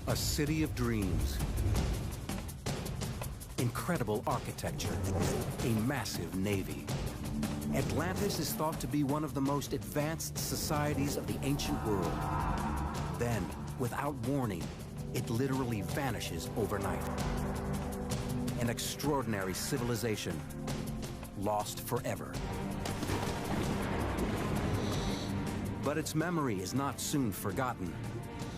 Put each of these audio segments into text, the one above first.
A city of dreams. Incredible architecture. A massive navy. Atlantis is thought to be one of the most advanced societies of the ancient world. Then, without warning, it literally vanishes overnight. An extraordinary civilization, lost forever. But its memory is not soon forgotten.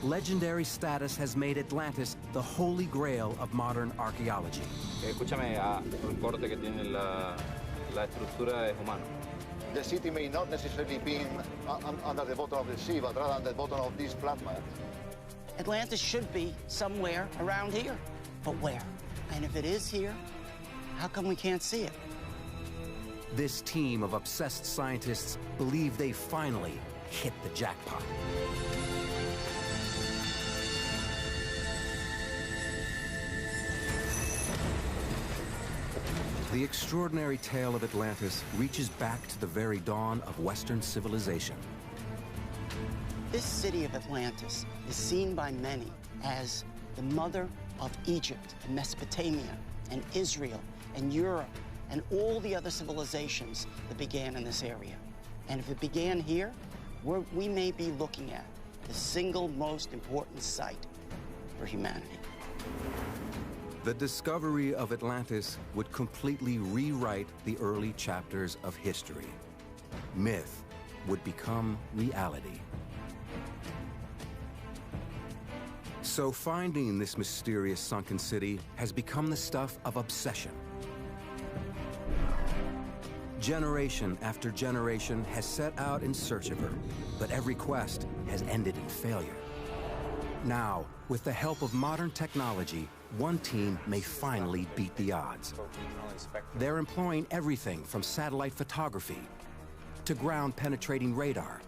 Legendary status has made Atlantis the holy grail of modern archaeology. Escúchame, el corte que tiene la estructura es humano. The city may not necessarily be under the bottom of the sea, but rather under the bottom of these flatlands. Atlantis should be somewhere around here, but where? And if it is here, how come we can't see it? This team of obsessed scientists believe they finally hit the jackpot. The extraordinary tale of Atlantis reaches back to the very dawn of Western civilization. This city of Atlantis is seen by many as the mother of Egypt and Mesopotamia and Israel and Europe and all the other civilizations that began in this area. And if it began here, we may be looking at the single most important site for humanity. The discovery of Atlantis would completely rewrite the early chapters of history. Myth would become reality. So finding this mysterious sunken city has become the stuff of obsession. Generation after generation has set out in search of her, but every quest has ended in failure. Now, with the help of modern technology, one team may finally beat the odds. They're employing everything from satellite photography to ground-penetrating radar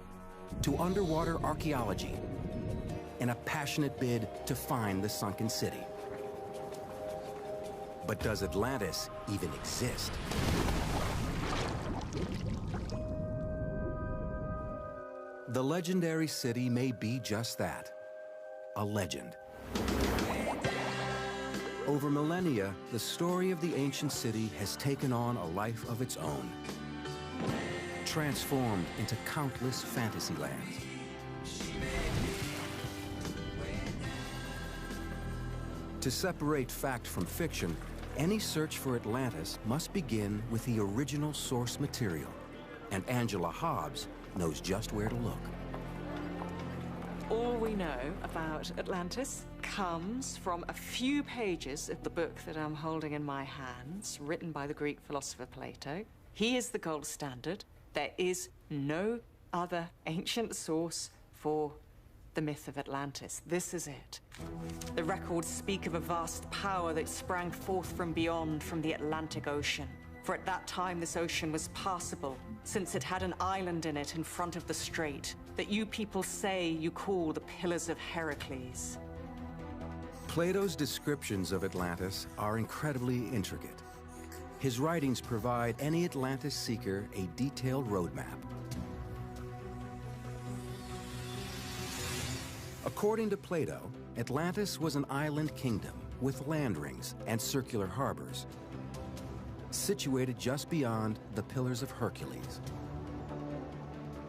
to underwater archaeology in a passionate bid to find the sunken city. But does Atlantis even exist? The legendary city may be just that, a legend. Over millennia, the story of the ancient city has taken on a life of its own, transformed into countless fantasy lands. To separate fact from fiction, any search for Atlantis must begin with the original source material, and Angela Hobbs knows just where to look. All we know about Atlantis comes from a few pages of the book that I'm holding in my hands, written by the Greek philosopher Plato. He is the gold standard. There is no other ancient source for the myth of Atlantis. This is it. The records speak of a vast power that sprang forth from beyond, from the Atlantic Ocean. For at that time, this ocean was passable, since it had an island in it in front of the strait that you people say you call the Pillars of Heracles. Plato's descriptions of Atlantis are incredibly intricate. His writings provide any Atlantis seeker a detailed roadmap. According to Plato, Atlantis was an island kingdom with land rings and circular harbors, situated just beyond the Pillars of Hercules.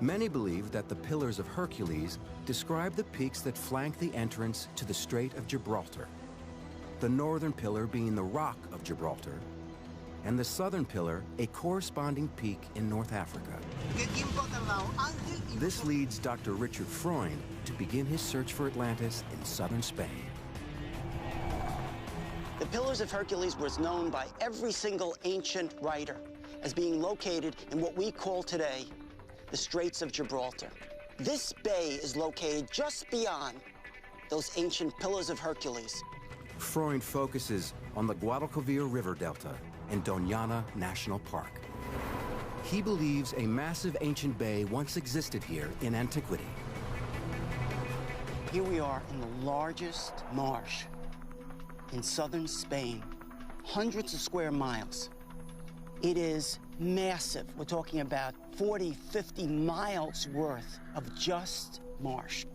Many believe that the Pillars of Hercules describe the peaks that flank the entrance to the Strait of Gibraltar, the northern pillar being the Rock of Gibraltar, and the southern pillar a corresponding peak in North Africa. This leads Dr. Richard Freund to begin his search for Atlantis in southern Spain. The Pillars of Hercules was known by every single ancient writer as being located in what we call today the Straits of Gibraltar. This bay is located just beyond those ancient Pillars of Hercules. Freund focuses on the Guadalquivir River Delta and Doñana National Park. He believes a massive ancient bay once existed here in antiquity. Here we are in the largest marsh in southern Spain, hundreds of square miles. It is massive. We're talking about 40, 50 miles worth of just marsh.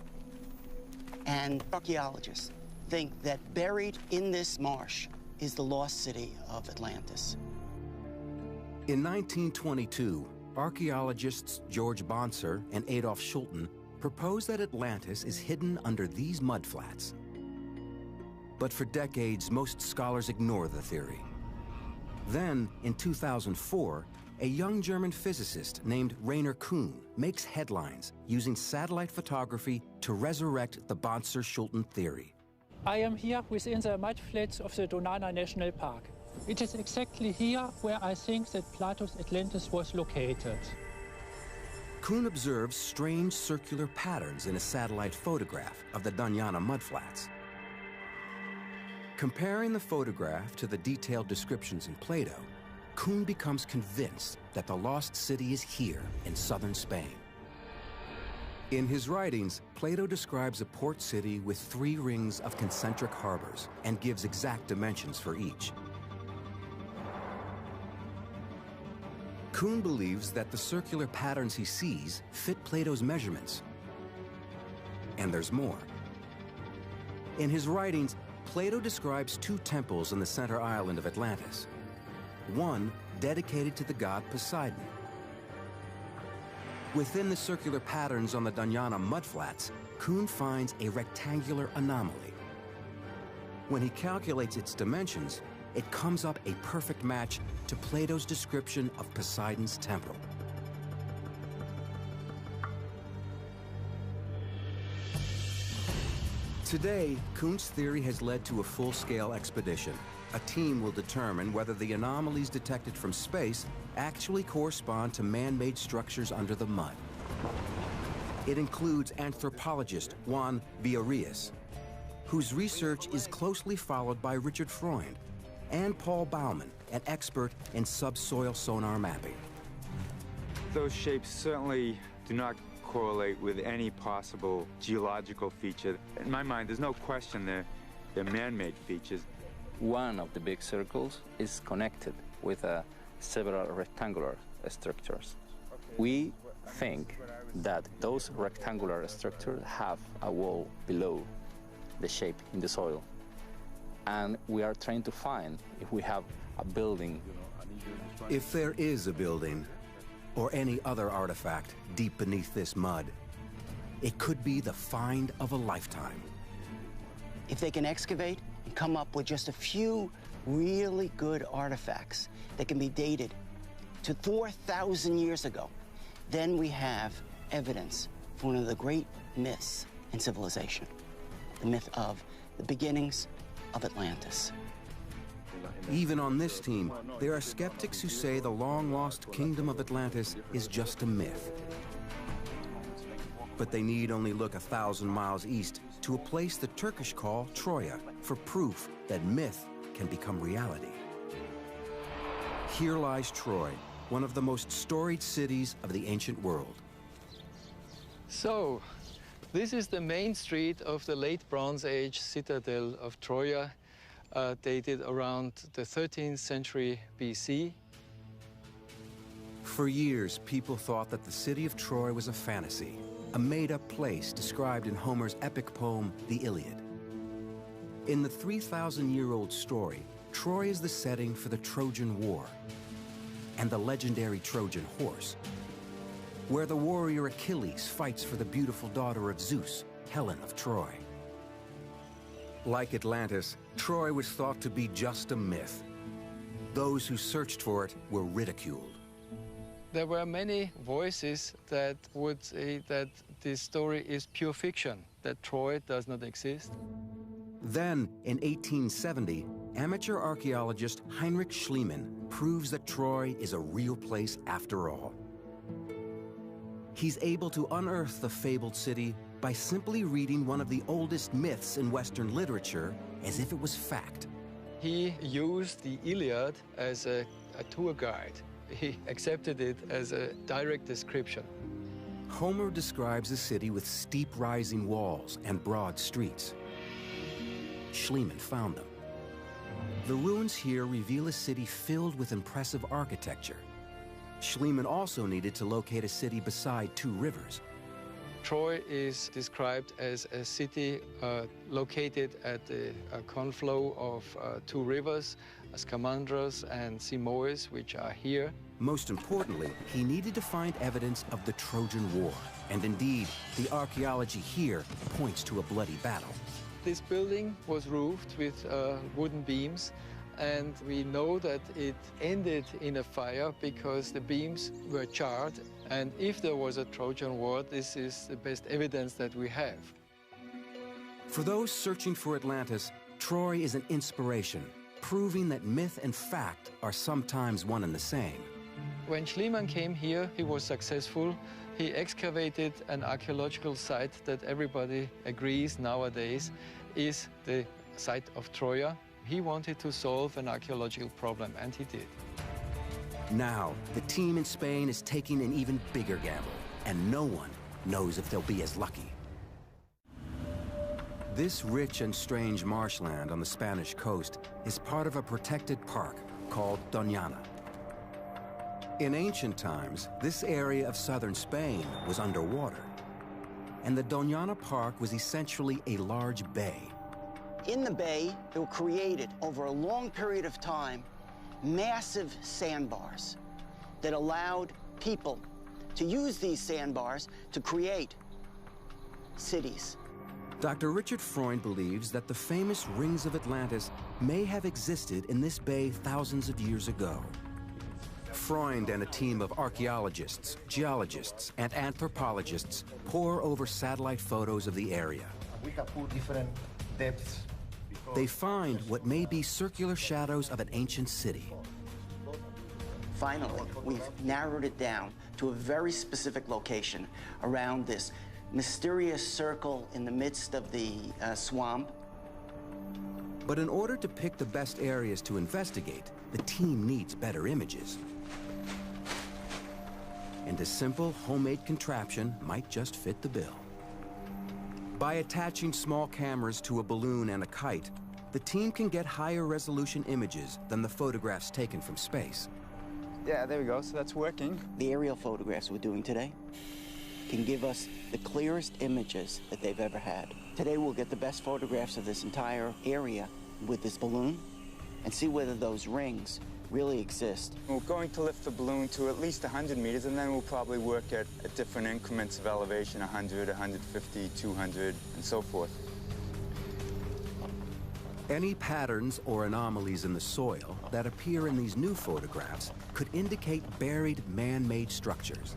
And archaeologists think that buried in this marsh is the lost city of Atlantis. In 1922, archaeologists George Bonser and Adolf Schulten proposed that Atlantis is hidden under these mudflats. But for decades, most scholars ignore the theory. Then, in 2004, a young German physicist named Rainer Kuhn makes headlines using satellite photography to resurrect the Bonser-Schulten theory. I am here within the mudflats of the Donana National Park. It is exactly here where I think that Plato's Atlantis was located. Kuhn observes strange circular patterns in a satellite photograph of the Donana mudflats. Comparing the photograph to the detailed descriptions in Plato, Kuhn becomes convinced that the lost city is here in southern Spain. In his writings, Plato describes a port city with 3 rings of concentric harbors and gives exact dimensions for each. Kuhn believes that the circular patterns he sees fit Plato's measurements. And there's more. In his writings, Plato describes 2 temples on the center island of Atlantis. One dedicated to the god Poseidon. Within the circular patterns on the Donana mudflats, Kuhn finds a rectangular anomaly. When he calculates its dimensions, it comes up a perfect match to Plato's description of Poseidon's temple. Today, Kuhn's theory has led to a full-scale expedition. A team will determine whether the anomalies detected from space actually correspond to man-made structures under the mud. It includes anthropologist Juan Villarreal, whose research is closely followed by Richard Freund, and Paul Baumann, an expert in subsoil sonar mapping. Those shapes certainly do not correlate with any possible geological feature. In my mind, there's no question they're man-made features. One of the big circles is connected with several rectangular structures. We think that those rectangular structures have a wall below the shape in the soil. And we are trying to find if we have a building. If there is a building, or any other artifact deep beneath this mud, it could be the find of a lifetime. If they can excavate and come up with just a few really good artifacts that can be dated to 4,000 years ago, then we have evidence for one of the great myths in civilization, the myth of the beginnings of Atlantis. Even on this team, there are skeptics who say the long-lost kingdom of Atlantis is just a myth. But they need only look 1,000 miles east to a place the Turkish call Troya for proof that myth can become reality. Here lies Troy, one of the most storied cities of the ancient world. So, this is the main street of the late Bronze Age citadel of Troya, dated around the 13th century BC. For years, people thought that the city of Troy was a fantasy, a made-up place described in Homer's epic poem, The Iliad. In the 3,000-year-old story, Troy is the setting for the Trojan War and the legendary Trojan horse, where the warrior Achilles fights for the beautiful daughter of Zeus, Helen of Troy. Like Atlantis, Troy was thought to be just a myth. Those who searched for it were ridiculed. There were many voices that would say that this story is pure fiction, that Troy does not exist. Then, in 1870, amateur archaeologist Heinrich Schliemann proves that Troy is a real place after all. He's able to unearth the fabled city by simply reading one of the oldest myths in Western literature as if it was fact. He used the Iliad as a tour guide. He accepted it as a direct description. Homer describes a city with steep rising walls and broad streets. Schliemann found them. The ruins here reveal a city filled with impressive architecture. Schliemann also needed to locate a city beside 2 rivers. Troy is described as a city located at the conflow of two rivers, Scamandros and Simois, which are here. Most importantly, he needed to find evidence of the Trojan War. And indeed, the archaeology here points to a bloody battle. This building was roofed with wooden beams, and we know that it ended in a fire because the beams were charred. And if there was a Trojan War, this is the best evidence that we have. For those searching for Atlantis, Troy is an inspiration, proving that myth and fact are sometimes one and the same. When Schliemann came here, he was successful. He excavated an archaeological site that everybody agrees nowadays is the site of Troia. He wanted to solve an archaeological problem, and he did. Now, the team in Spain is taking an even bigger gamble, and no one knows if they'll be as lucky. This rich and strange marshland on the Spanish coast is part of a protected park called Doñana. In ancient times, this area of southern Spain was underwater, and the Doñana Park was essentially a large bay. In the bay, they were created over a long period of time massive sandbars that allowed people to use these sandbars to create cities. Dr. Richard Freund believes that the famous rings of Atlantis may have existed in this bay thousands of years ago. Freund and a team of archaeologists, geologists, and anthropologists pore over satellite photos of the area. We have put different depths. They find what may be circular shadows of an ancient city. Finally, we've narrowed it down to a very specific location around this mysterious circle in the midst of the swamp. But in order to pick the best areas to investigate, the team needs better images. And a simple homemade contraption might just fit the bill. By attaching small cameras to a balloon and a kite, the team can get higher resolution images than the photographs taken from space. Yeah, there we go, so that's working. The aerial photographs we're doing today can give us the clearest images that they've ever had. Today we'll get the best photographs of this entire area with this balloon and see whether those rings really exist. We're going to lift the balloon to at least 100 meters, and then we'll probably work at different increments of elevation, 100, 150, 200, and so forth. Any patterns or anomalies in the soil that appear in these new photographs could indicate buried man-made structures.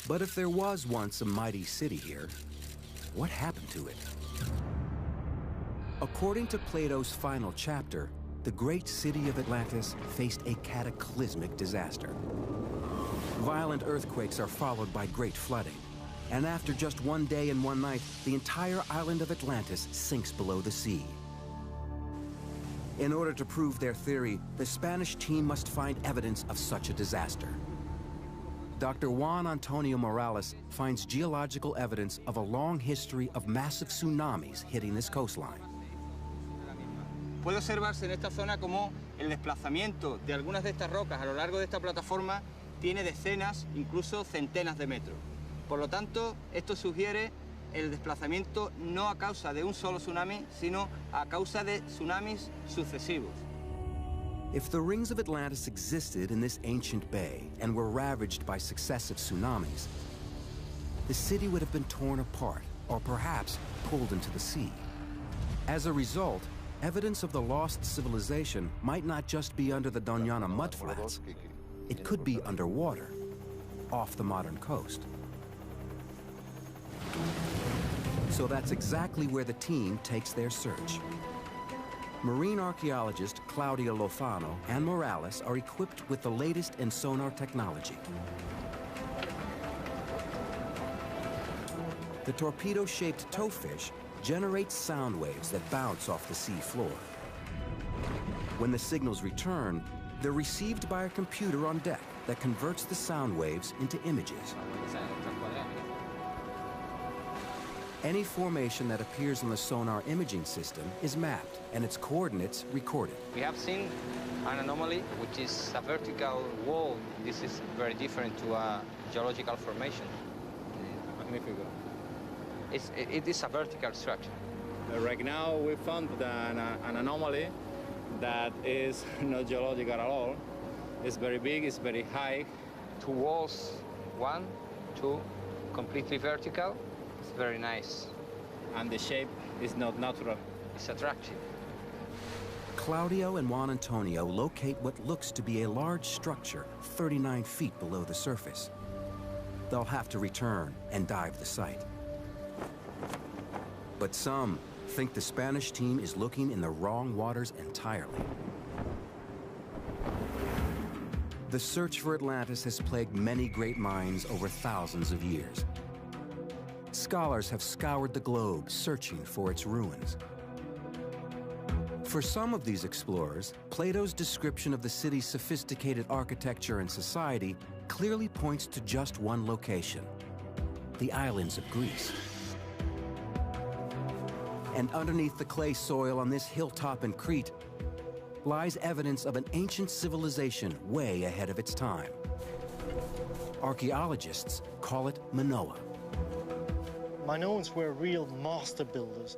But if there was once a mighty city here, what happened to it? According to Plato's final chapter, the great city of Atlantis faced a cataclysmic disaster. Violent earthquakes are followed by great flooding, and after just one day and one night, the entire island of Atlantis sinks below the sea. In order to prove their theory, the Spanish team must find evidence of such a disaster. Dr. Juan Antonio Morales finds geological evidence of a long history of massive tsunamis hitting this coastline. Puede observarse en esta zona como el desplazamiento de algunas de estas rocas a lo largo de esta plataforma tiene decenas, incluso centenas de metros. Por lo tanto, esto sugiere el desplazamiento no a causa de un solo tsunami, sino a causa de tsunamis sucesivos. If the rings of Atlantis existed in this ancient bay and were ravaged by successive tsunamis, the city would have been torn apart or perhaps pulled into the sea. As a result, evidence of the lost civilization might not just be under the Doñana mudflats. It could be underwater, off the modern coast. So that's exactly where the team takes their search. Marine archaeologist Claudia Lofano and Morales are equipped with the latest in sonar technology. The torpedo-shaped towfish generates sound waves that bounce off the sea floor. When the signals return, they're received by a computer on deck that converts the sound waves into images. Any formation that appears on the sonar imaging system is mapped and its coordinates recorded. We have seen an anomaly, which is a vertical wall. This is very different to a geological formation. magnífico. It is a vertical structure. Right now we found an anomaly that is not geological at all. It's very big, it's very high. Two walls, 1, 2, completely vertical. It's very nice. And the shape is not natural. It's attractive. Claudio and Juan Antonio locate what looks to be a large structure 39 feet below the surface. They'll have to return and dive the site. But some think the Spanish team is looking in the wrong waters entirely. The search for Atlantis has plagued many great minds over thousands of years. Scholars have scoured the globe searching for its ruins. For some of these explorers, Plato's description of the city's sophisticated architecture and society clearly points to just one location: the islands of Greece. And underneath the clay soil on this hilltop in Crete lies evidence of an ancient civilization way ahead of its time. Archaeologists call it Minoa. Minoans were real master builders.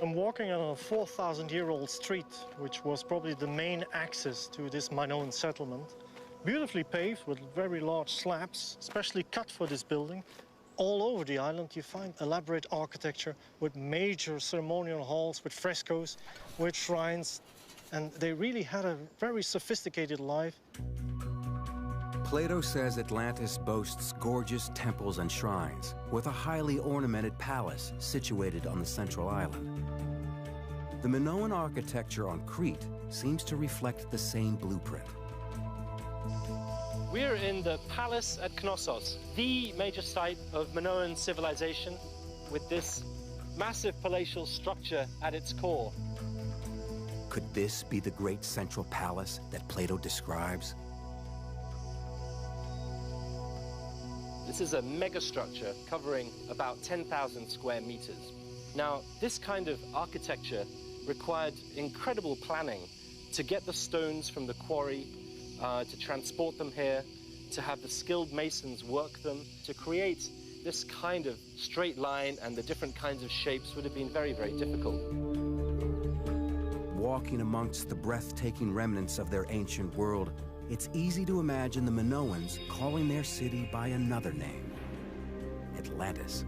I'm walking on a 4,000-year-old street, which was probably the main access to this Minoan settlement. Beautifully paved with very large slabs, specially cut for this building. All over the island you find elaborate architecture with major ceremonial halls, with frescoes, with shrines, and they really had a very sophisticated life. Plato says Atlantis boasts gorgeous temples and shrines, with a highly ornamented palace situated on the central island. The Minoan architecture on Crete seems to reflect the same blueprint. We're in the palace at Knossos, the major site of Minoan civilization, with this massive palatial structure at its core. Could this be the great central palace that Plato describes? This is a megastructure covering about 10,000 square meters. Now, this kind of architecture required incredible planning to get the stones from the quarry, to transport them here, to have the skilled masons work them. To create this kind of straight line and the different kinds of shapes would have been very, very difficult. Walking amongst the breathtaking remnants of their ancient world, it's easy to imagine the Minoans calling their city by another name: Atlantis.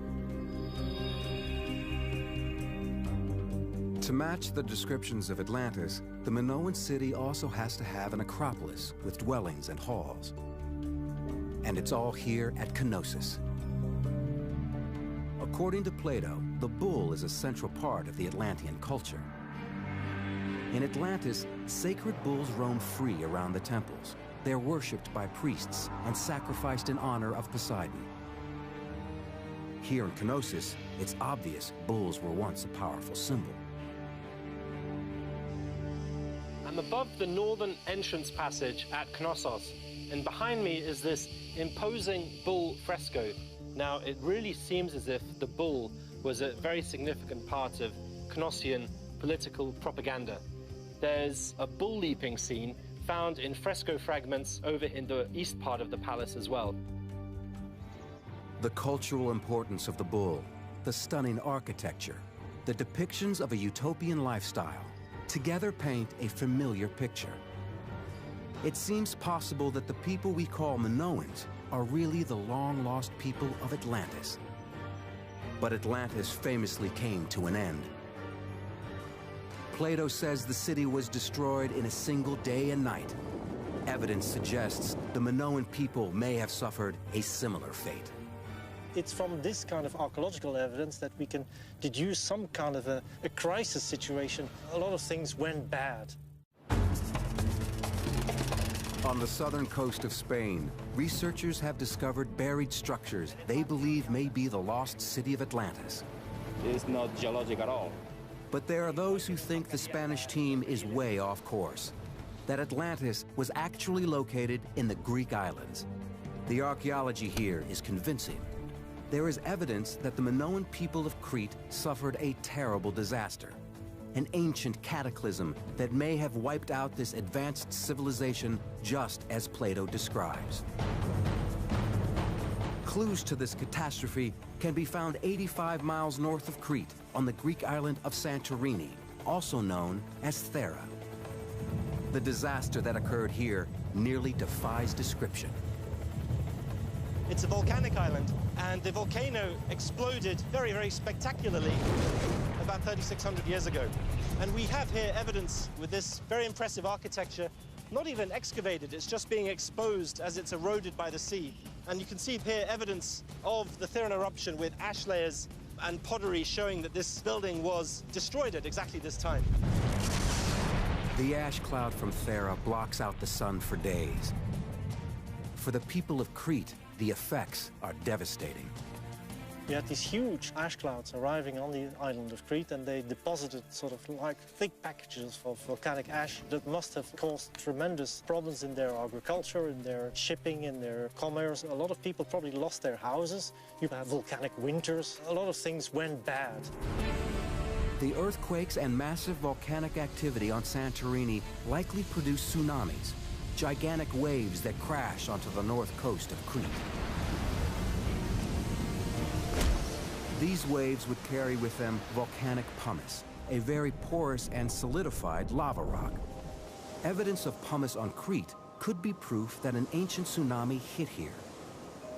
To match the descriptions of Atlantis, the Minoan city also has to have an acropolis with dwellings and halls. And it's all here at Knossos. According to Plato, the bull is a central part of the Atlantean culture. In Atlantis, sacred bulls roam free around the temples. They're worshipped by priests and sacrificed in honor of Poseidon. Here in Knossos, it's obvious bulls were once a powerful symbol. I'm above the northern entrance passage at Knossos, and behind me is this imposing bull fresco. Now, it really seems as if the bull was a very significant part of Knossian political propaganda. There's a bull leaping scene found in fresco fragments over in the east part of the palace as well. The cultural importance of the bull, the stunning architecture, the depictions of a utopian lifestyle, together paint a familiar picture. It seems possible that the people we call Minoans are really the long-lost people of Atlantis. But Atlantis famously came to an end. Plato says the city was destroyed in a single day and night. Evidence suggests the Minoan people may have suffered a similar fate. It's from this kind of archaeological evidence that we can deduce some kind of a crisis situation. A lot of things went bad. On the southern coast of Spain, researchers have discovered buried structures they believe may be the lost city of Atlantis. It's not geologic at all. But there are those who think the Spanish team is way off course, that Atlantis was actually located in the Greek islands. The archaeology here is convincing. There is evidence that the Minoan people of Crete suffered a terrible disaster, an ancient cataclysm that may have wiped out this advanced civilization just as Plato describes. Clues to this catastrophe can be found 85 miles north of Crete on the Greek island of Santorini, also known as Thera. The disaster that occurred here nearly defies description. It's a volcanic island, and the volcano exploded very, very spectacularly about 3,600 years ago. And we have here evidence with this very impressive architecture, not even excavated, it's just being exposed as it's eroded by the sea. And you can see here evidence of the Theran eruption with ash layers and pottery showing that this building was destroyed at exactly this time. The ash cloud from Thera blocks out the sun for days. For the people of Crete, the effects are devastating. You had these huge ash clouds arriving on the island of Crete, and they deposited sort of like thick packages of volcanic ash that must have caused tremendous problems in their agriculture, in their shipping, in their commerce. A lot of people probably lost their houses. You had volcanic winters. A lot of things went bad. The earthquakes and massive volcanic activity on Santorini likely produced tsunamis, gigantic waves that crash onto the north coast of Crete. These waves would carry with them volcanic pumice, a very porous and solidified lava rock. Evidence of pumice on Crete could be proof that an ancient tsunami hit here.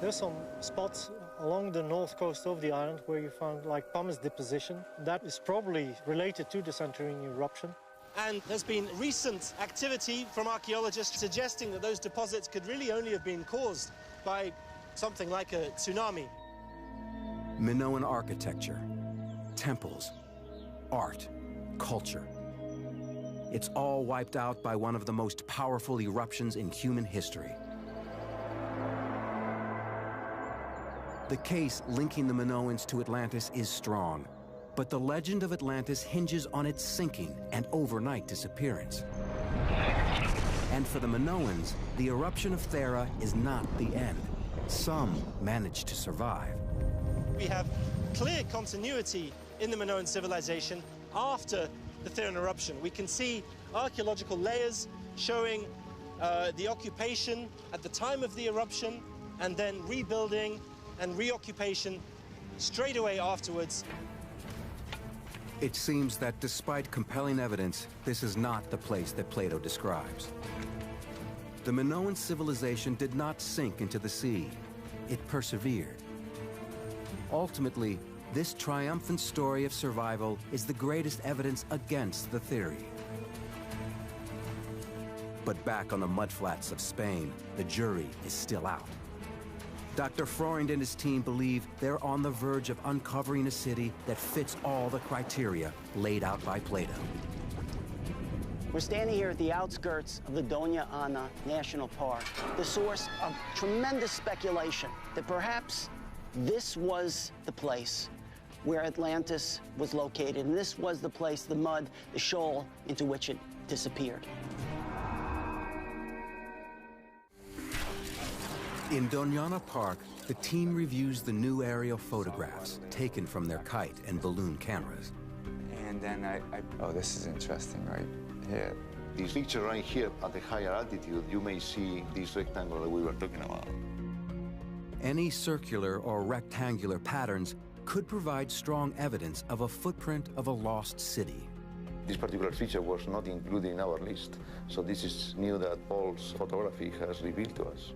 There's some spots along the north coast of the island where you found like pumice deposition. That is probably related to the Santorini eruption. And there's been recent activity from archaeologists suggesting that those deposits could really only have been caused by something like a tsunami. Minoan architecture, temples, art, culture. It's all wiped out by one of the most powerful eruptions in human history. The case linking the Minoans to Atlantis is strong, but the legend of Atlantis hinges on its sinking and overnight disappearance. And for the Minoans, the eruption of Thera is not the end. Some managed to survive. We have clear continuity in the Minoan civilization after the Theran eruption. We can see archaeological layers showing the occupation at the time of the eruption, and then rebuilding and reoccupation straight away afterwards. It seems that despite compelling evidence, this is not the place that Plato describes. The Minoan civilization did not sink into the sea. It persevered. Ultimately, this triumphant story of survival is the greatest evidence against the theory. But back on the mudflats of Spain, the jury is still out. Dr. Freund and his team believe they're on the verge of uncovering a city that fits all the criteria laid out by Plato. We're standing here at the outskirts of the Doña Ana National Park, the source of tremendous speculation that perhaps this was the place where Atlantis was located, and this was the place, the mud, the shoal into which it disappeared. In Doñana Park, the team reviews the new aerial photographs taken from their kite and balloon cameras. And then oh, this is interesting right here. This picture right here at the higher altitude, you may see this rectangle that we were talking about. Any circular or rectangular patterns could provide strong evidence of a footprint of a lost city. This particular feature was not included in our list, so this is new that Paul's photography has revealed to us.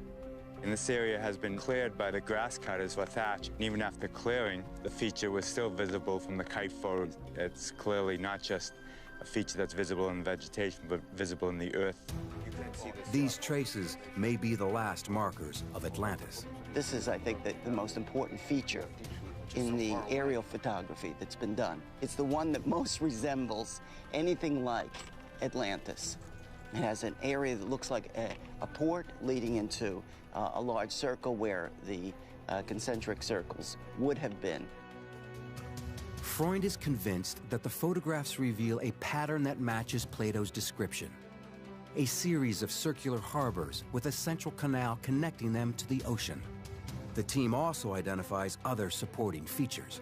And this area has been cleared by the grass cutters for thatch. And even after clearing, the feature was still visible from the kite photo. It's clearly not just a feature that's visible in vegetation, but visible in the earth. These traces may be the last markers of Atlantis. This is, I think, the most important feature in the aerial photography that's been done. It's the one that most resembles anything like Atlantis. It has an area that looks like a port leading into a large circle where the concentric circles would have been. Freund is convinced that the photographs reveal a pattern that matches Plato's description. A series of circular harbors with a central canal connecting them to the ocean. The team also identifies other supporting features.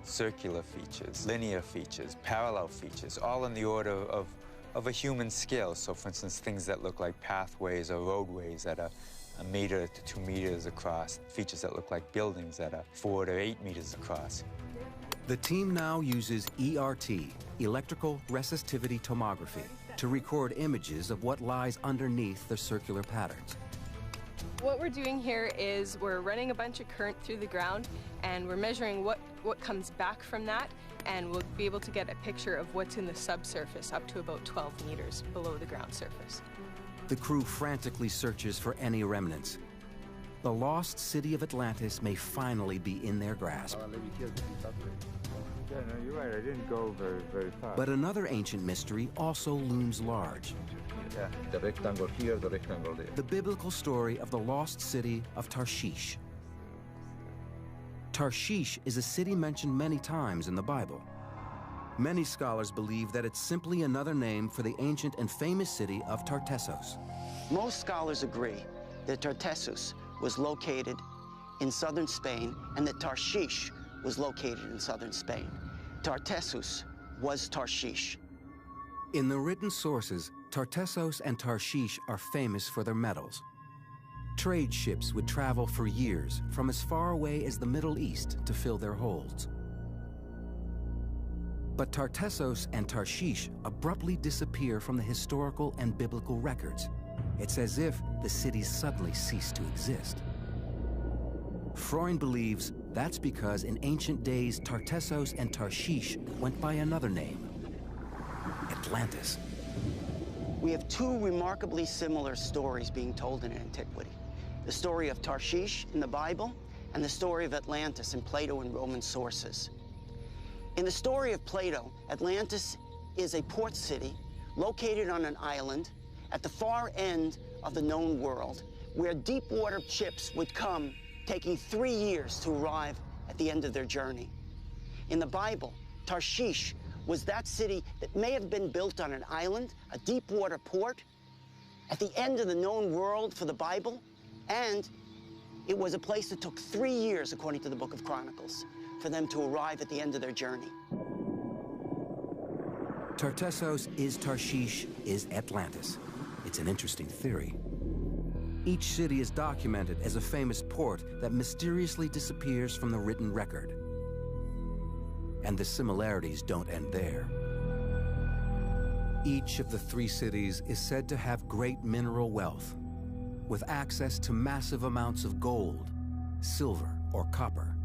Circular features, linear features, parallel features, all in the order of a human scale. So, for instance, things that look like pathways or roadways at a 1 meter to 2 meters across, features that look like buildings that are 4 to 8 meters across. The team now uses ERT, electrical resistivity tomography, to record images of what lies underneath the circular patterns. What we're doing here is we're running a bunch of current through the ground, and we're measuring what comes back from that, and we'll be able to get a picture of what's in the subsurface up to about 12 meters below the ground surface. The crew frantically searches for any remnants. The lost city of Atlantis may finally be in their grasp. Yeah, no, you're right. I didn't go very far. But another ancient mystery also looms large. Yeah, the rectangle here, the rectangle there. The biblical story of the lost city of Tarshish. Tarshish is a city mentioned many times in the Bible. Many scholars believe that it's simply another name for the ancient and famous city of Tartessos. Most scholars agree that Tartessos was located in southern Spain and that Tarshish was located in southern Spain. Tartessos was Tarshish. In the written sources, Tartessos and Tarshish are famous for their metals. Trade ships would travel for years from as far away as the Middle East to fill their holds. But Tartessos and Tarshish abruptly disappear from the historical and biblical records. It's as if the cities suddenly ceased to exist. Freund believes that's because in ancient days, Tartessos and Tarshish went by another name, Atlantis. We have two remarkably similar stories being told in antiquity. The story of Tarshish in the Bible and the story of Atlantis in Plato and Roman sources. In the story of Plato, Atlantis is a port city located on an island at the far end of the known world, where deep water ships would come, taking 3 years to arrive at the end of their journey. In the Bible, Tarshish was that city that may have been built on an island, a deep water port, at the end of the known world for the Bible, and it was a place that took 3 years, according to the Book of Chronicles, for them to arrive at the end of their journey. Tartessos is Tarshish is Atlantis. It's an interesting theory. Each city is documented as a famous port that mysteriously disappears from the written record. And the similarities don't end there. Each of the 3 cities is said to have great mineral wealth, with access to massive amounts of gold, silver, or copper.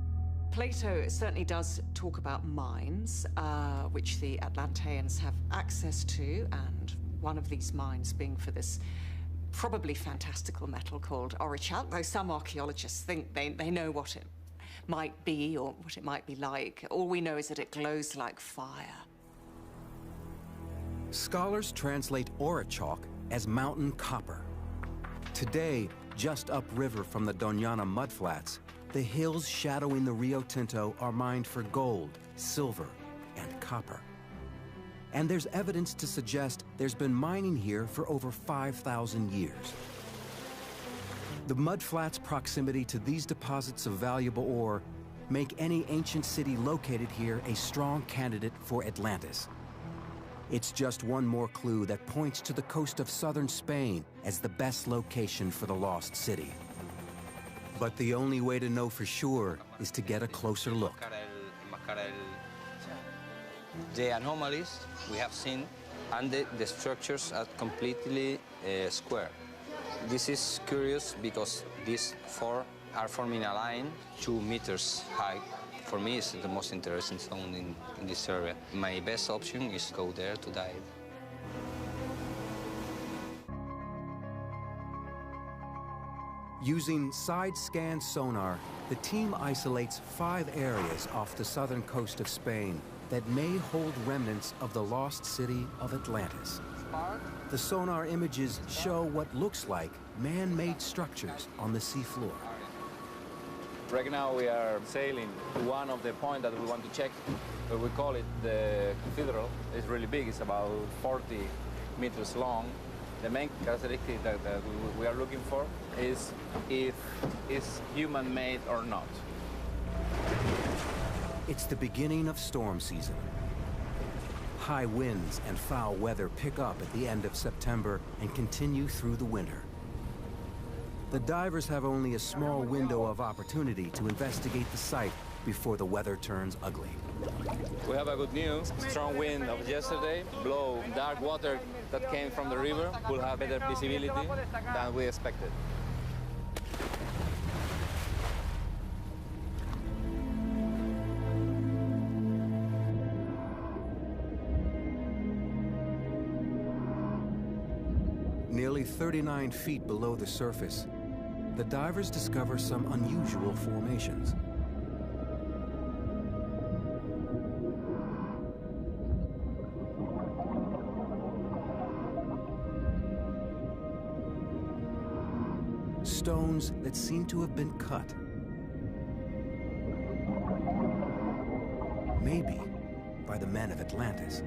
Plato certainly does talk about mines, which the Atlanteans have access to, and one of these mines being for this probably fantastical metal called aurichalk, though some archaeologists think they know what it might be or what it might be like. All we know is that it glows like fire. Scholars translate aurichalk as mountain copper. Today, just upriver from the Doñana mudflats, the hills shadowing the Rio Tinto are mined for gold, silver, and copper. And there's evidence to suggest there's been mining here for over 5,000 years. The mudflats' proximity to these deposits of valuable ore make any ancient city located here a strong candidate for Atlantis. It's just one more clue that points to the coast of southern Spain as the best location for the lost city. But the only way to know for sure is to get a closer look. The anomalies we have seen, and the structures are completely square. This is curious because these 4 are forming a line 2 meters high. For me, it's the most interesting zone in this area. My best option is to go there to dive. Using side-scan sonar, the team isolates 5 areas off the southern coast of Spain that may hold remnants of the lost city of Atlantis. The sonar images show what looks like man-made structures on the seafloor. Right now we are sailing to one of the points that we want to check. We call it the cathedral. It's really big. It's about 40 meters long. The main characteristic that we are looking for is if it's human-made or not. It's the beginning of storm season. High winds and foul weather pick up at the end of September and continue through the winter. The divers have only a small window of opportunity to investigate the site before the weather turns ugly. We have a good news. Strong wind of yesterday blow dark water that came from the river. We'll have better visibility than we expected. Nearly 39 feet below the surface, the divers discover some unusual formations. Stones that seem to have been cut. Maybe by the men of Atlantis.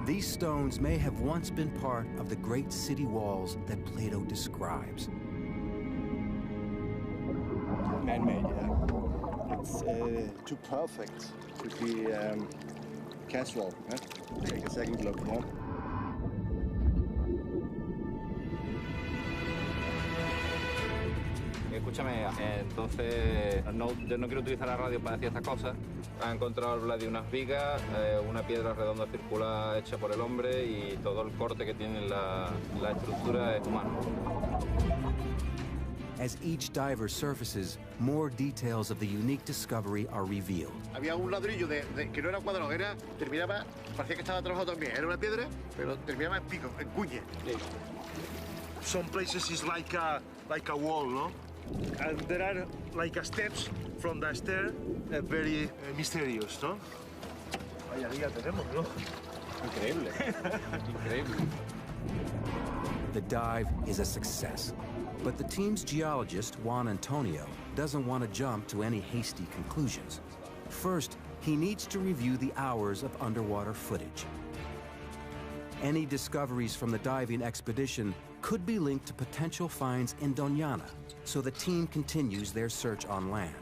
These stones may have once been part of the great city walls that Plato describes. Man-made, yeah. It's too perfect to be casual. Eh? Take a second look, yeah? Escúchame, entonces yo no quiero utilizar la radio para decir estas cosas. Ha encontrado Vladi unas vigas, una piedra redonda circular hecha por el hombre y todo el corte que tiene la estructura es humano. As each diver surfaces, more details of the unique discovery are revealed. Había un ladrillo que no era cuadrado, terminaba, parecía que estaba trabajado también. Era una piedra, pero terminaba en pico, en cuña. Some places is like a wall, no? And there are like steps from the stair, very mysterious, no? Ahí ya tenemos, ¿no? Increíble, increíble. The dive is a success, but the team's geologist, Juan Antonio, doesn't want to jump to any hasty conclusions. First, he needs to review the hours of underwater footage. Any discoveries from the diving expedition could be linked to potential finds in Doñana, so the team continues their search on land.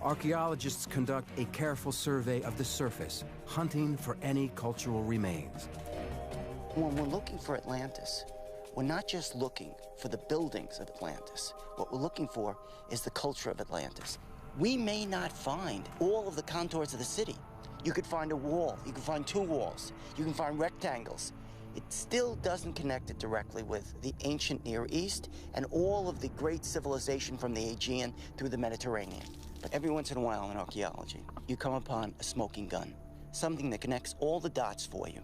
Archaeologists conduct a careful survey of the surface, hunting for any cultural remains. When we're looking for Atlantis, we're not just looking for the buildings of Atlantis. What we're looking for is the culture of Atlantis. We may not find all of the contours of the city. You could find a wall, you can find two walls, you can find rectangles. It still doesn't connect it directly with the ancient Near East and all of the great civilization from the Aegean through the Mediterranean. But every once in a while in archaeology, you come upon a smoking gun, something that connects all the dots for you.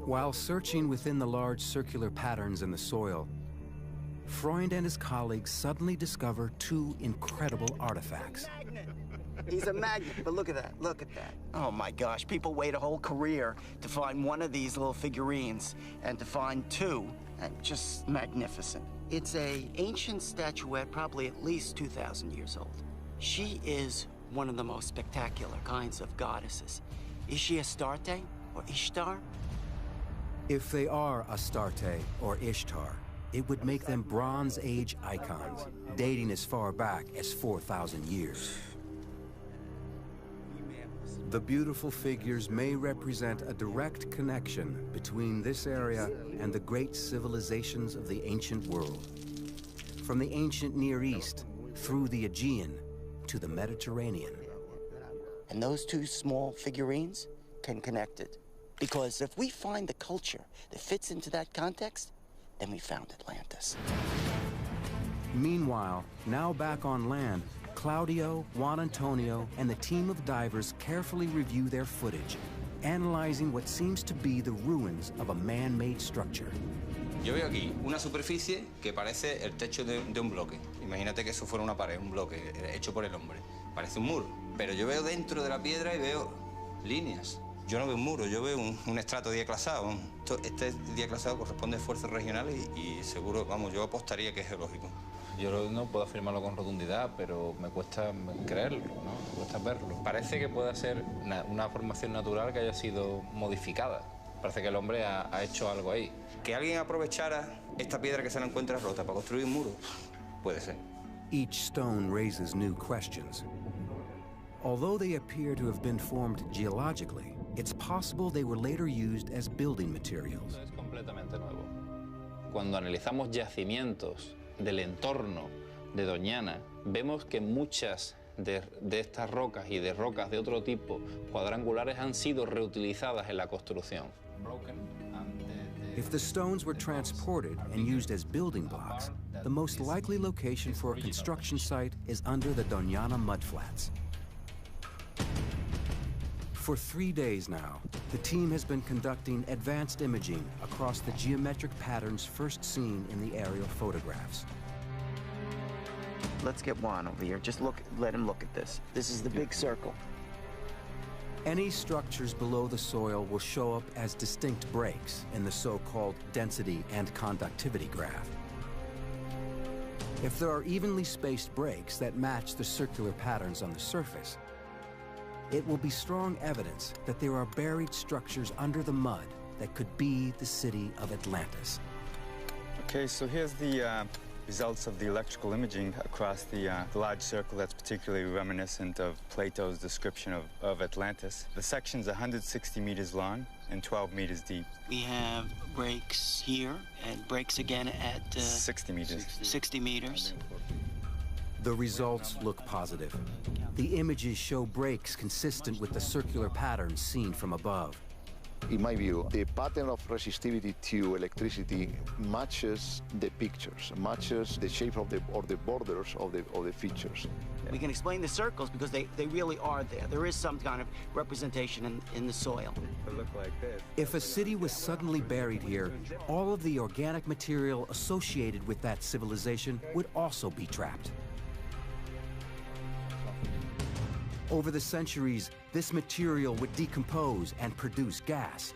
While searching within the large circular patterns in the soil, Freund and his colleagues suddenly discover two incredible artifacts. He's a magnet, but look at that, look at that. Oh my gosh, people wait a whole career to find one of these little figurines, and to find two, and just magnificent. It's an ancient statuette, probably at least 2,000 years old. She is one of the most spectacular kinds of goddesses. Is she Astarte or Ishtar? If they are Astarte or Ishtar, it would make them Bronze Age icons, dating as far back as 4,000 years. The beautiful figures may represent a direct connection between this area and the great civilizations of the ancient world. From the ancient Near East, through the Aegean, to the Mediterranean. And those two small figurines can connect it. Because if we find the culture that fits into that context, then we found Atlantis. Meanwhile, now back on land, Claudio, Juan Antonio, and the team of divers carefully review their footage, analyzing what seems to be the ruins of a man-made structure. Yo veo aquí una superficie que parece el techo de un bloque. Imagínate que eso fuera una pared, un bloque hecho por el hombre. Parece un muro. Pero yo veo dentro de la piedra y veo líneas. Yo no veo un muro, yo veo un estrato diaclasado. Este diaclasado corresponde a esfuerzos regionales y seguro, vamos, yo apostaría que es geológico. Yo no puedo afirmarlo con rotundidad, pero me cuesta creerlo, ¿no? Me cuesta verlo. Parece que pueda ser una formación natural que haya sido modificada. Parece que el hombre ha hecho algo ahí. Que alguien aprovechara esta piedra que se la encuentra rota para construir un muro, puede ser. Each stone raises new questions. Although they appear to have been formed geologically, it's possible they were later used as building materials. Es completamente nuevo. Cuando analizamos yacimientos del entorno de Doñana, vemos que muchas de estas rocas y de rocas de otro tipo cuadrangulares han sido reutilizadas en la construcción. If the stones were transported and used as building blocks, the most likely location for a construction site is under the Doñana mudflats. For 3 days now, the team has been conducting advanced imaging across the geometric patterns first seen in the aerial photographs. Let's get Juan over here. Just let him look at this. This is the big circle. Any structures below the soil will show up as distinct breaks in the so-called density and conductivity graph. If there are evenly spaced breaks that match the circular patterns on the surface, it will be strong evidence that there are buried structures under the mud that could be the city of Atlantis. Okay, so here's the results of the electrical imaging across the large circle that's particularly reminiscent of Plato's description of Atlantis. The section's 160 meters long and 12 meters deep. We have breaks here and breaks again at 60 meters. 60 meters. The results look positive. The images show breaks consistent with the circular patterns seen from above. In my view, the pattern of resistivity to electricity matches the pictures, matches the shape of the borders of the features. We can explain the circles because they really are there. There is some kind of representation in the soil. It look like this. If a city was suddenly buried here, all of the organic material associated with that civilization would also be trapped. Over the centuries, this material would decompose and produce gas.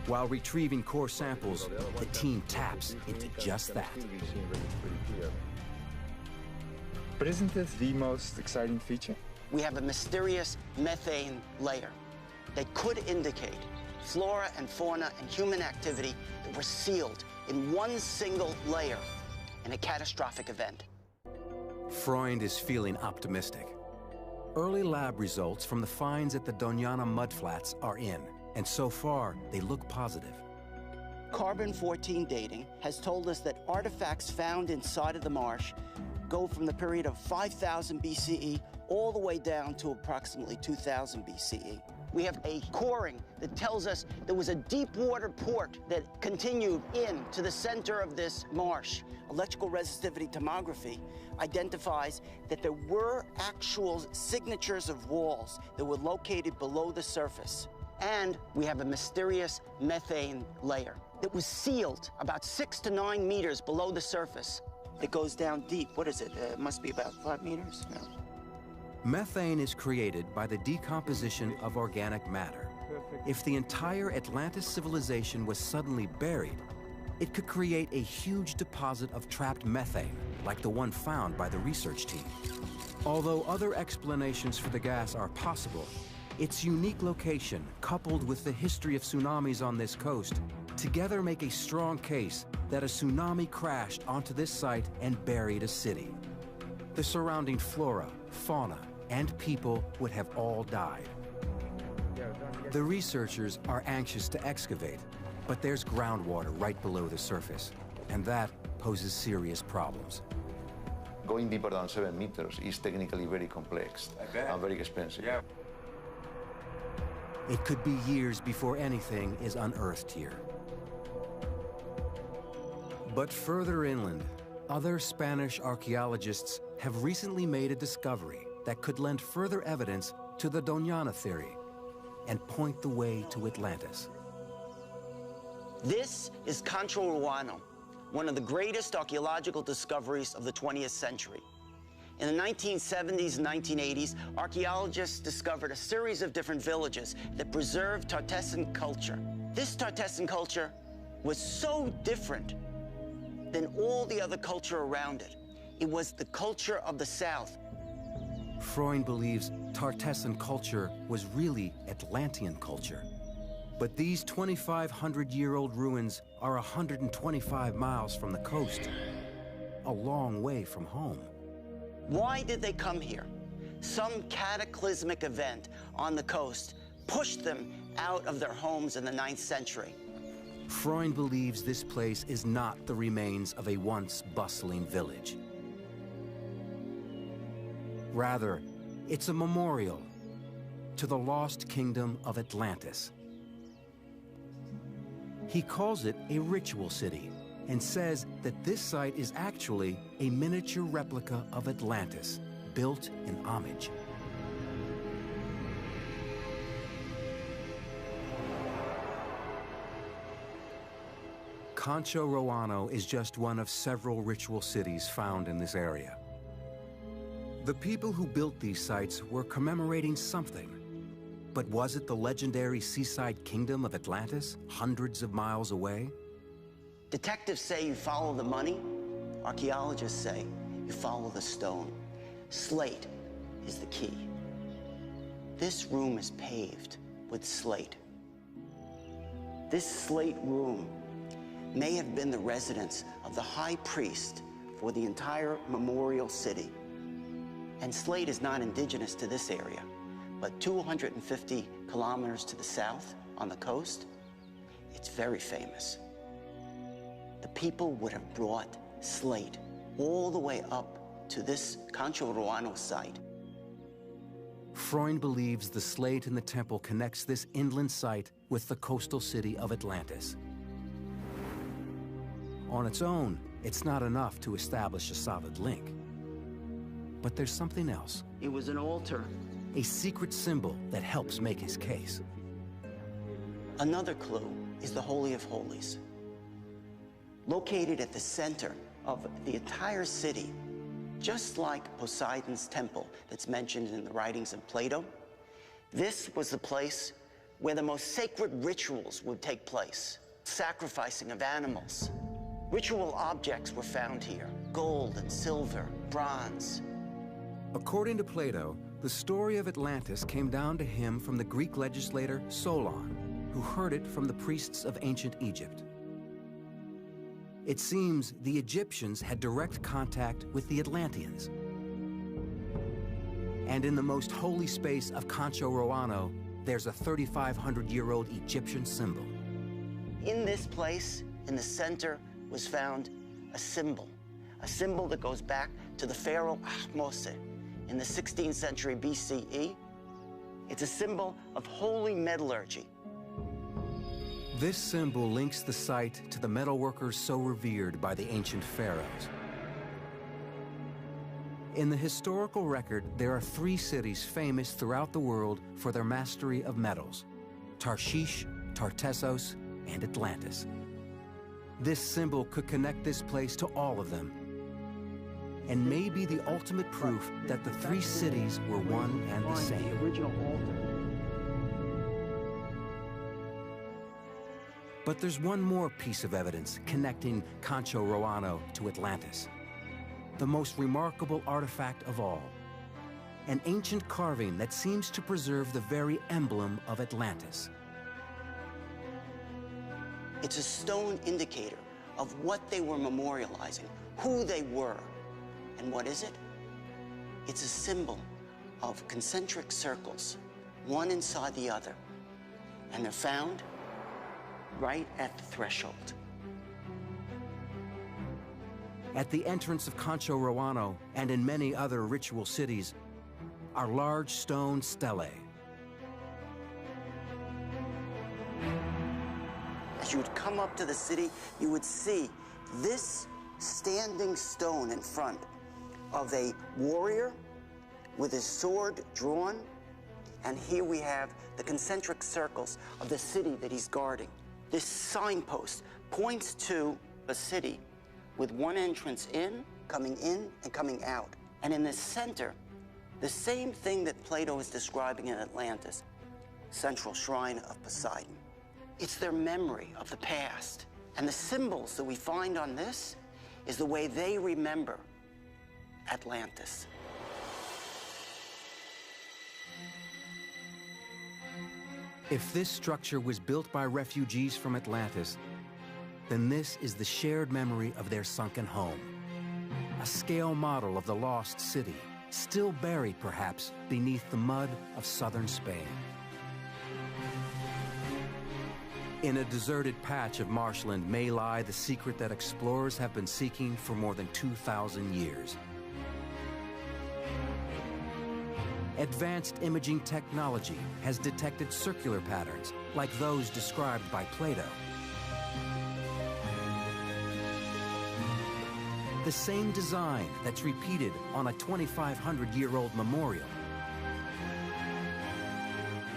While retrieving core samples, the team taps into just that. But isn't this the most exciting feature? We have a mysterious methane layer that could indicate flora and fauna and human activity that were sealed in one single layer in a catastrophic event. Freund is feeling optimistic. Early lab results from the finds at the Doñana mudflats are in, and so far, they look positive. Carbon-14 dating has told us that artifacts found inside of the marsh go from the period of 5,000 BCE all the way down to approximately 2000 BCE. We have a coring that tells us there was a deep water port that continued into the center of this marsh. Electrical resistivity tomography identifies that there were actual signatures of walls that were located below the surface. And we have a mysterious methane layer that was sealed about 6 to 9 meters below the surface. It goes down deep. What is it? It must be about 5 meters? No. Methane is created by the decomposition of organic matter. If the entire Atlantis civilization was suddenly buried, it could create a huge deposit of trapped methane, like the one found by the research team. Although other explanations for the gas are possible, its unique location, coupled with the history of tsunamis on this coast, together make a strong case that a tsunami crashed onto this site and buried a city. The surrounding flora, fauna, and people would have all died. The researchers are anxious to excavate, but there's groundwater right below the surface, and that poses serious problems. Going deeper than 7 meters is technically very complex and very expensive. Yeah. It could be years before anything is unearthed here. But further inland, other Spanish archaeologists have recently made a discovery that could lend further evidence to the Doñana theory and point the way to Atlantis. This is Concho Ruano, one of the greatest archaeological discoveries of the 20th century. In the 1970s and 1980s, archaeologists discovered a series of different villages that preserved Tartessan culture. This Tartessan culture was so different than all the other culture around it. It was the culture of the South. Freund believes Tartessan culture was really Atlantean culture. But these 2,500-year-old ruins are 125 miles from the coast, a long way from home. Why did they come here? Some cataclysmic event on the coast pushed them out of their homes in the 9th century. Freund believes this place is not the remains of a once bustling village. Rather, it's a memorial to the lost kingdom of Atlantis. He calls it a ritual city and says that this site is actually a miniature replica of Atlantis, built in homage. Concho Roano is just one of several ritual cities found in this area. The people who built these sites were commemorating something. But was it the legendary seaside kingdom of Atlantis, hundreds of miles away? Detectives say you follow the money. Archaeologists say you follow the stone. Slate is the key. This room is paved with slate. This slate room may have been the residence of the high priest for the entire memorial city. And slate is not indigenous to this area, but 250 kilometers to the south on the coast, it's very famous. The people would have brought slate all the way up to this Concho Roano site. Freund believes the slate in the temple connects this inland site with the coastal city of Atlantis. On its own, it's not enough to establish a solid link. But there's something else. It was an altar. A secret symbol that helps make his case. Another clue is the Holy of Holies. Located at the center of the entire city, just like Poseidon's temple that's mentioned in the writings of Plato, this was the place where the most sacred rituals would take place. Sacrificing of animals. Ritual objects were found here. Gold and silver, bronze. According to Plato, the story of Atlantis came down to him from the Greek legislator Solon, who heard it from the priests of ancient Egypt. It seems the Egyptians had direct contact with the Atlanteans. And in the most holy space of Concho Roano, there's a 3,500-year-old Egyptian symbol. In this place, in the center, was found a symbol that goes back to the pharaoh Ahmose in the 16th century BCE. It's a symbol of holy metallurgy. This symbol links the site to the metalworkers so revered by the ancient pharaohs. In the historical record, there are 3 cities famous throughout the world for their mastery of metals: Tarshish, Tartessos, and Atlantis. This symbol could connect this place to all of them, and may be the ultimate proof that the 3 cities were one and the same. The original altar. But there's one more piece of evidence connecting Concho Roano to Atlantis. The most remarkable artifact of all. An ancient carving that seems to preserve the very emblem of Atlantis. It's a stone indicator of what they were memorializing, who they were. And what is it? It's a symbol of concentric circles, one inside the other. And they're found right at the threshold. At the entrance of Concho Roano and in many other ritual cities are large stone stelae. As you would come up to the city, you would see this standing stone in front of a warrior with his sword drawn, and here we have the concentric circles of the city that he's guarding. This signpost points to a city with one entrance in, and coming out. And in the center, the same thing that Plato is describing in Atlantis, central shrine of Poseidon. It's their memory of the past. And the symbols that we find on this is the way they remember Atlantis. If this structure was built by refugees from Atlantis, then this is the shared memory of their sunken home. A scale model of the lost city, still buried perhaps beneath the mud of southern Spain. In a deserted patch of marshland may lie the secret that explorers have been seeking for more than 2,000 years. Advanced imaging technology has detected circular patterns like those described by Plato. The same design that's repeated on a 2,500-year-old memorial.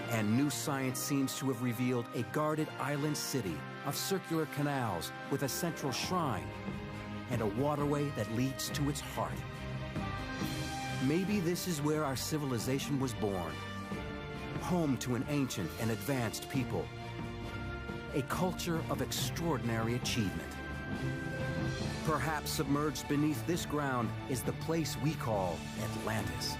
And new science seems to have revealed a guarded island city of circular canals with a central shrine and a waterway that leads to its heart. Maybe this is where our civilization was born, home to an ancient and advanced people, a culture of extraordinary achievement. Perhaps submerged beneath this ground is the place we call Atlantis.